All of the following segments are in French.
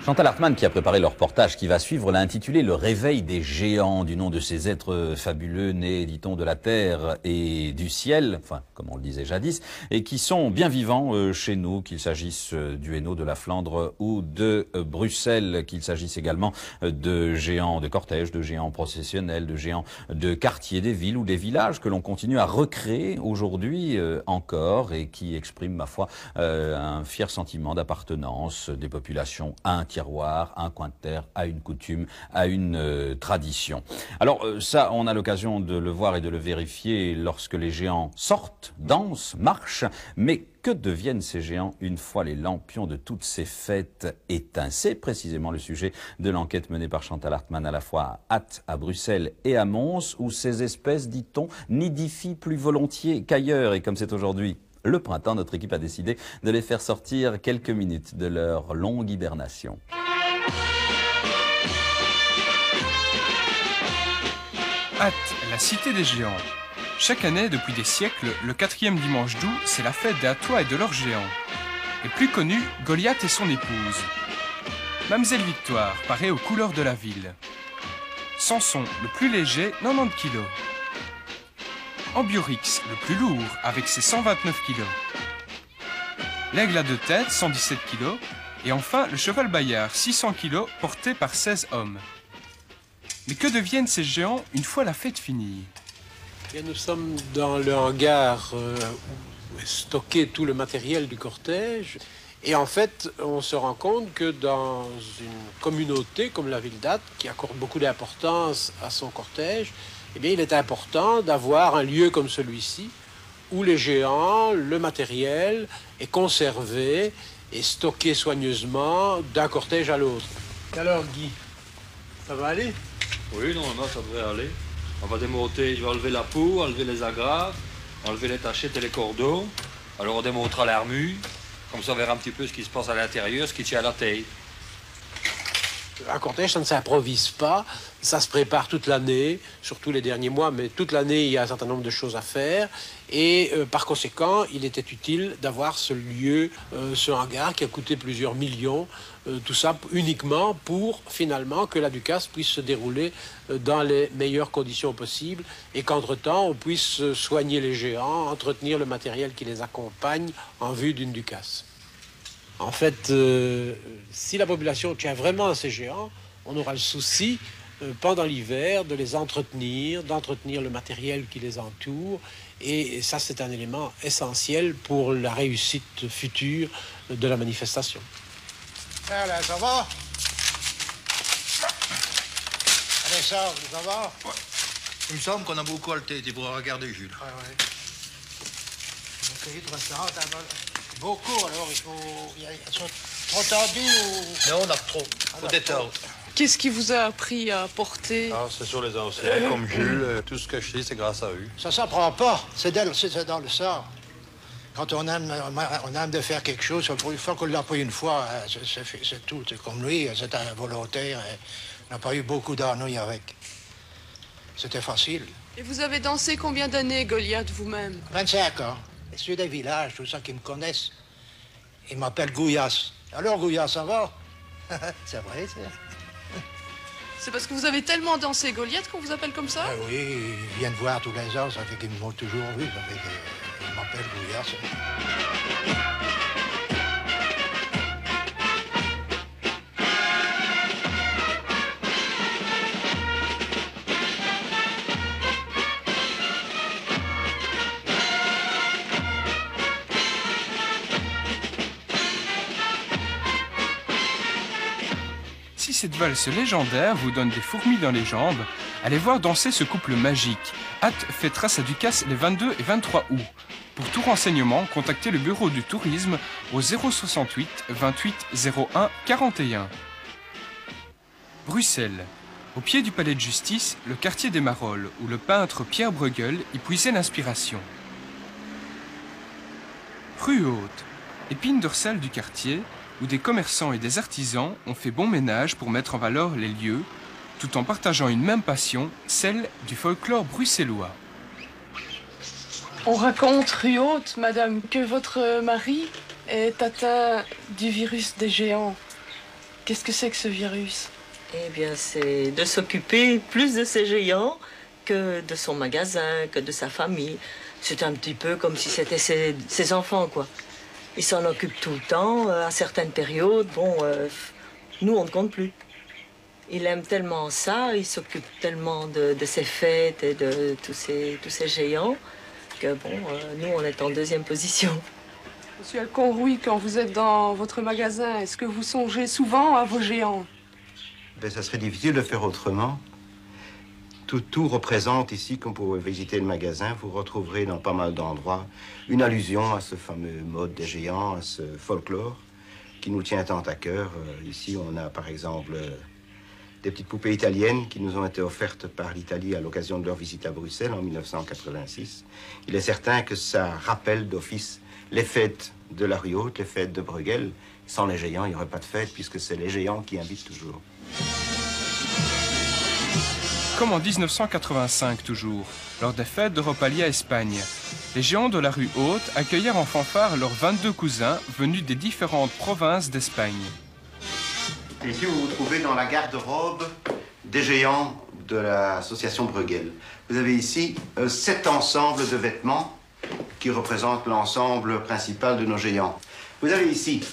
Chantal Hartmann, qui a préparé le reportage qui va suivre, l'a intitulé « Le réveil des géants », du nom de ces êtres fabuleux nés, dit-on, de la terre et du ciel, enfin, comme on le disait jadis, et qui sont bien vivants chez nous, qu'il s'agisse du Hainaut, de la Flandre ou de Bruxelles, qu'il s'agisse également de géants de cortège, de géants processionnels, de géants de quartiers des villes ou des villages que l'on continue à recréer aujourd'hui encore et qui expriment, ma foi, un fier sentiment d'appartenance des populations à un tiroir, à un coin de terre, à une coutume, à une tradition. Alors ça, on a l'occasion de le voir et de le vérifier lorsque les géants sortent, dansent, marchent, mais que deviennent ces géants une fois les lampions de toutes ces fêtes éteints? C'est précisément le sujet de l'enquête menée par Chantal Hartmann à la fois à Ath, à Bruxelles et à Mons, où ces espèces, dit-on, nidifient plus volontiers qu'ailleurs. Et comme c'est aujourd'hui le printemps, notre équipe a décidé de les faire sortir quelques minutes de leur longue hibernation. Ath, la cité des géants. Chaque année, depuis des siècles, le 4e dimanche d'août, c'est la fête des Athois et de leurs géants. Et plus connu, Goliath et son épouse. Mamselle Victoire paraît aux couleurs de la ville. Samson, le plus léger, 90 kg. Ambiorix, le plus lourd, avec ses 129 kg. L'aigle à deux têtes, 117 kg. Et enfin, le cheval Bayard, 600 kg, porté par 16 hommes. Mais que deviennent ces géants une fois la fête finie? Bien, nous sommes dans le hangar où est stocké tout le matériel du cortège. Et en fait, on se rend compte que dans une communauté comme la ville d'Ath, qui accorde beaucoup d'importance à son cortège, eh bien, il est important d'avoir un lieu comme celui-ci, où les géants, le matériel est conservé et stocké soigneusement d'un cortège à l'autre. Alors, Guy, ça va aller? Oui, normalement, ça devrait aller. On va démonter, je vais enlever la peau, enlever les agrafes, enlever les tachettes et les cordeaux. Alors, on démontera l'armure. Comme ça, on verra un petit peu ce qui se passe à l'intérieur, ce qui tient à la tête. Un cortège, ça ne s'improvise pas, ça se prépare toute l'année, surtout les derniers mois, mais toute l'année, il y a un certain nombre de choses à faire. Et par conséquent, il était utile d'avoir ce lieu, ce hangar qui a coûté plusieurs millions, tout ça uniquement pour, finalement, que la Ducasse puisse se dérouler dans les meilleures conditions possibles et qu'entre-temps, on puisse soigner les géants, entretenir le matériel qui les accompagne en vue d'une Ducasse. En fait, si la population tient vraiment à ces géants, on aura le souci, pendant l'hiver, de les entretenir, d'entretenir le matériel qui les entoure. Et ça, c'est un élément essentiel pour la réussite future de la manifestation. Allez, ça va? Allez, ça va? Ouais. Il me semble qu'on a beaucoup halté, tu pourras regarder Jules. Ouais. Ok, 300, beaucoup, alors il faut... Ils sont trop tendus ou... Non, on a trop. Faut détendre. Qu'est-ce qui vous a appris à porter? Ah, c'est sur les anciens, comme Jules. Tout ce que je sais, c'est grâce à eux. Ça s'apprend pas. C'est dans le sang. Quand on aime de faire quelque chose, il faut qu'on l'apprenne une fois. C'est tout. C'est comme lui, c'est un volontaire. On n'a pas eu beaucoup d'ennuis avec. C'était facile. Et vous avez dansé combien d'années, Goliath, vous-même? 25 ans. Ceux des villages, tout ça qui me connaissent, ils m'appellent Gouillasse. Alors, Gouillasse, ça va? C'est vrai, ça. C'est parce que vous avez tellement dansé Goliath qu'on vous appelle comme ça? Oui, ils viennent voir tous les ans, ça fait qu'ils m'ont toujours vu. Ça fait qu'ils m'appellent Gouillasse. Si cette valse légendaire vous donne des fourmis dans les jambes, allez voir danser ce couple magique. Ath fêtera sa Ducasse les 22 et 23 août. Pour tout renseignement, contactez le bureau du tourisme au 068 28 01 41. Bruxelles. Au pied du palais de justice, le quartier des Marolles, où le peintre Pierre Bruegel y puisait l'inspiration. Rue Haute. Épine dorsale du quartier, où des commerçants et des artisans ont fait bon ménage pour mettre en valeur les lieux, tout en partageant une même passion, celle du folklore bruxellois. On raconte, rue Haute, madame, que votre mari est atteint du virus des géants. Qu'est-ce que c'est que ce virus? Eh bien, c'est de s'occuper plus de ses géants que de son magasin, que de sa famille. C'est un petit peu comme si c'était ses enfants, quoi. Il s'en occupe tout le temps, à certaines périodes. Bon, nous, on ne compte plus. Il aime tellement ça, il s'occupe tellement de ses fêtes et de tous ces géants que, bon, nous, on est en deuxième position. Monsieur Alconrouy, quand vous êtes dans votre magasin, est-ce que vous songez souvent à vos géants? Ben, ça serait difficile de faire autrement. Tout représente ici, quand vous visitez le magasin, vous retrouverez dans pas mal d'endroits une allusion à ce fameux mode des géants, à ce folklore qui nous tient tant à cœur. Ici, on a par exemple des petites poupées italiennes qui nous ont été offertes par l'Italie à l'occasion de leur visite à Bruxelles en 1986. Il est certain que ça rappelle d'office les fêtes de la rue Haute, les fêtes de Bruegel. Sans les géants, il n'y aurait pas de fête puisque c'est les géants qui invitent toujours. Comme en 1985 toujours, lors des fêtes de Ropalia Espagne, les géants de la rue Haute accueillèrent en fanfare leurs 22 cousins venus des différentes provinces d'Espagne. Ici, vous vous trouvez dans la garde-robe des géants de l'association Bruegel. Vous avez ici 7 ensembles de vêtements qui représentent l'ensemble principal de nos géants. Vous avez ici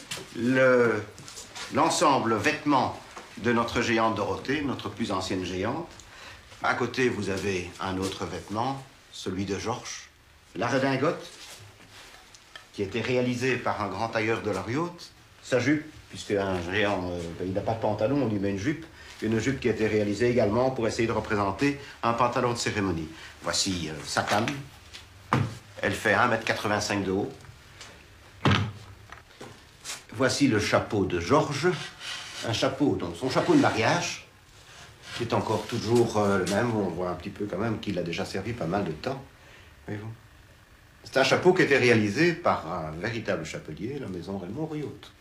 l'ensemble vêtements de notre géante Dorothée, notre plus ancienne géante. À côté, vous avez un autre vêtement, celui de Georges. La redingote, qui a été réalisée par un grand tailleur de la rue Haute. Sa jupe, puisque un géant, il n'a pas de pantalon, on lui met une jupe qui a été réalisée également pour essayer de représenter un pantalon de cérémonie. Voici sa canne. Elle fait 1,85 m de haut. Voici le chapeau de Georges. Un chapeau, donc son chapeau de mariage, qui est encore toujours le même. On voit un petit peu quand même qu'il a déjà servi pas mal de temps. Voyez-vous. C'est un chapeau qui a été réalisé par un véritable chapelier, la maison Raymond Rue Haute.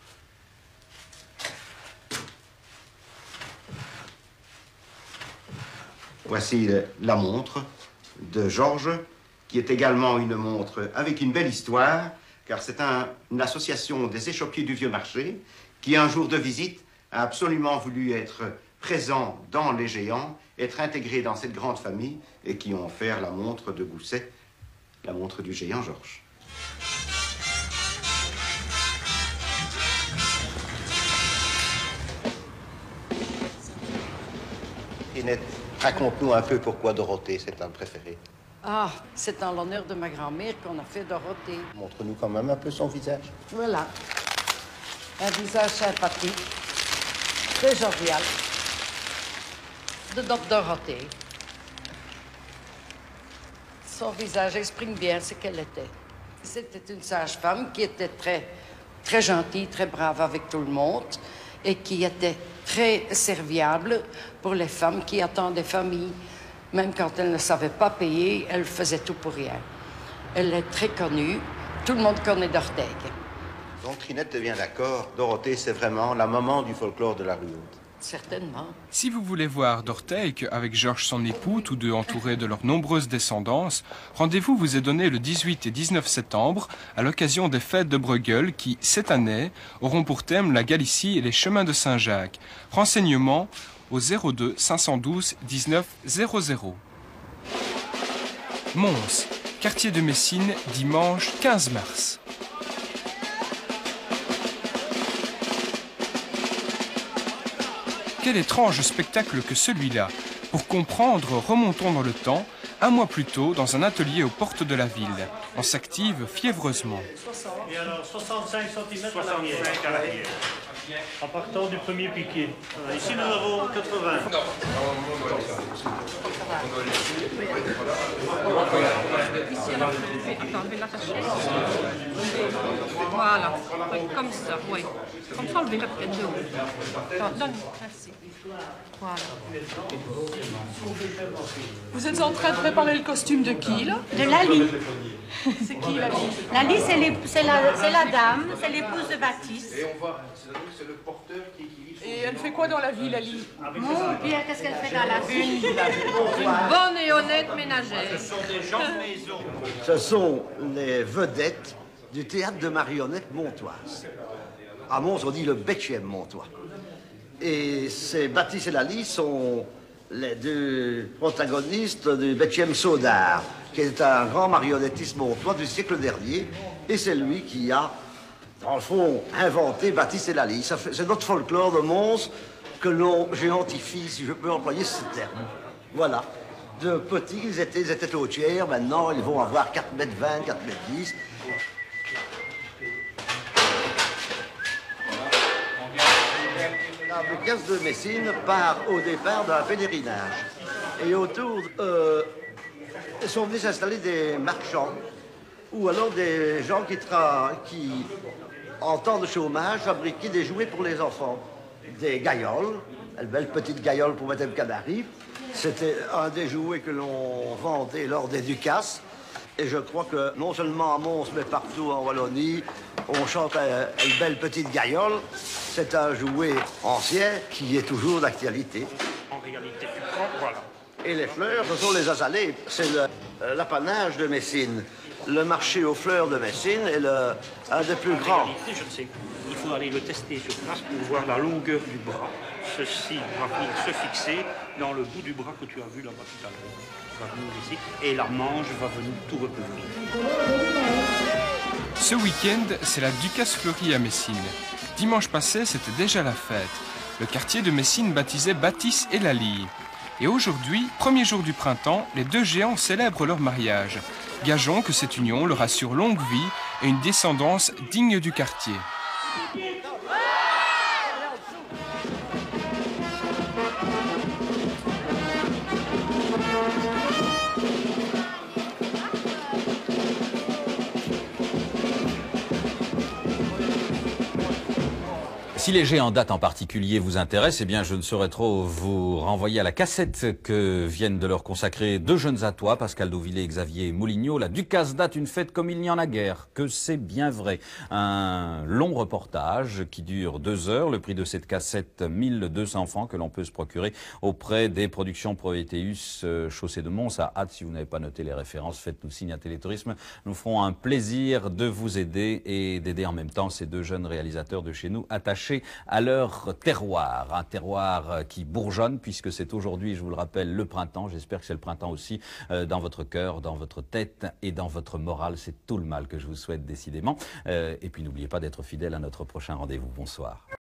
Voici la montre de Georges, qui est également une montre avec une belle histoire, car c'est une association des échoppiers du Vieux Marché qui, un jour de visite, a absolument voulu être présent dans les géants, être intégré dans cette grande famille, et qui ont offert la montre de Gousset, la montre du géant Georges. Inette, raconte-nous un peu pourquoi Dorothée, c'est un préféré. Ah, c'est en l'honneur de ma grand-mère qu'on a fait Dorothée. Montre-nous quand même un peu son visage. Voilà. Un visage sympathique, très jovial, de notre Dorothée. Son visage exprime bien ce qu'elle était. C'était une sage-femme qui était très gentille, très brave avec tout le monde et qui était très serviable pour les femmes qui attendaient famille. Même quand elle ne savait pas payer, elle faisait tout pour rien. Elle est très connue. Tout le monde connaît d'Orteig. Donc Trinette devient d'accord. Dorothée, c'est vraiment la maman du folklore de la rue Haute. Certainement. Si vous voulez voir d'Orteig avec Georges son époux, tous deux entourés de leurs nombreuses descendances, rendez-vous vous est donné le 18 et 19 septembre à l'occasion des fêtes de Bruegel qui, cette année, auront pour thème la Galicie et les chemins de Saint-Jacques. Renseignements au 02 512 19 00. Mons, quartier de Messine, dimanche 15 mars. Quel étrange spectacle que celui-là. Pour comprendre, remontons dans le temps, un mois plus tôt, dans un atelier aux portes de la ville. On s'active fiévreusement. Et alors, 65 cm à l'arrière. En partant du premier piquet. Voilà, ici, nous avons 80. Attends, je vais l'attacher. Voilà, oui, comme ça, oui. Comme ça, on le verra peut-être de haut. Attends, donne, merci. Voilà. Vous êtes en train de préparer le costume de qui, là? De Lali. C'est qui, Lali? Lali, c'est la dame, c'est l'épouse de Baptiste. Et on voit, c'est le porteur qui vit. Et elle fait quoi dans la vie, Lali? Mon Pierre, qu'est-ce qu'elle fait dans la vie? Une bonne et honnête ménagère. Ce sont des gens de maison. Ce sont les vedettes du théâtre de marionnettes montoise. À Mons, on dit le Betchem montois. Et c'est Baptiste et Lali sont les deux protagonistes du Betchem Sodar, qui est un grand marionnettiste montois du siècle dernier. Et c'est lui qui a, dans le fond, inventé Baptiste et Lali. C'est notre folklore de Mons que l'on géantifie, si je peux employer ce terme. Voilà. De petits, ils étaient au tiers. Maintenant, ils vont avoir 4,20 m, 4,10 m. La casse de Messine part au départ d'un pèlerinage. Et autour, sont venus s'installer des marchands ou alors des gens qui en temps de chômage, fabriquaient des jouets pour les enfants. Des gailloles, une belle petite gaillole pour mettre un canari. C'était un des jouets que l'on vendait lors des Ducasses. Et je crois que non seulement à Mons, mais partout en Wallonie, on chante une belle petite gaillole. C'est un jouet ancien qui est toujours d'actualité. En réalité, tu prends, voilà. Et les fleurs, ce sont les azalées. C'est l'apanage de Messine. Le marché aux fleurs de Messine est un des plus grands. En réalité, je ne sais, il faut aller le tester sur place pour voir la longueur du bras. Ceci va venir se fixer dans le bout du bras que tu as vu là-bas tout à l'heure. Va venir ici et la manche va venir tout recouvrir. Ce week-end, c'est la Ducasse fleurie à Messine. Dimanche passé, c'était déjà la fête. Le quartier de Messine baptisait Baptiste et Lali. Et aujourd'hui, premier jour du printemps, les deux géants célèbrent leur mariage. Gageons que cette union leur assure longue vie et une descendance digne du quartier. Si les géants dates en particulier vous intéressent, eh bien je ne saurais trop vous renvoyer à la cassette que viennent de leur consacrer deux jeunes à toi, Pascal Dauvillé et Xavier Moulignot. La Ducasse date une fête comme il n'y en a guère, que c'est bien vrai. Un long reportage qui dure 2 heures, le prix de cette cassette 1200 francs que l'on peut se procurer auprès des productions Proétéus, Chaussée de Mons. À hâte, si vous n'avez pas noté les références, faites-nous signe à Télétourisme. Nous ferons un plaisir de vous aider et d'aider en même temps ces deux jeunes réalisateurs de chez nous attachés à leur terroir, un terroir qui bourgeonne puisque c'est aujourd'hui, je vous le rappelle, le printemps. J'espère que c'est le printemps aussi dans votre cœur, dans votre tête et dans votre morale. C'est tout le mal que je vous souhaite décidément. Et puis n'oubliez pas d'être fidèle à notre prochain rendez-vous. Bonsoir.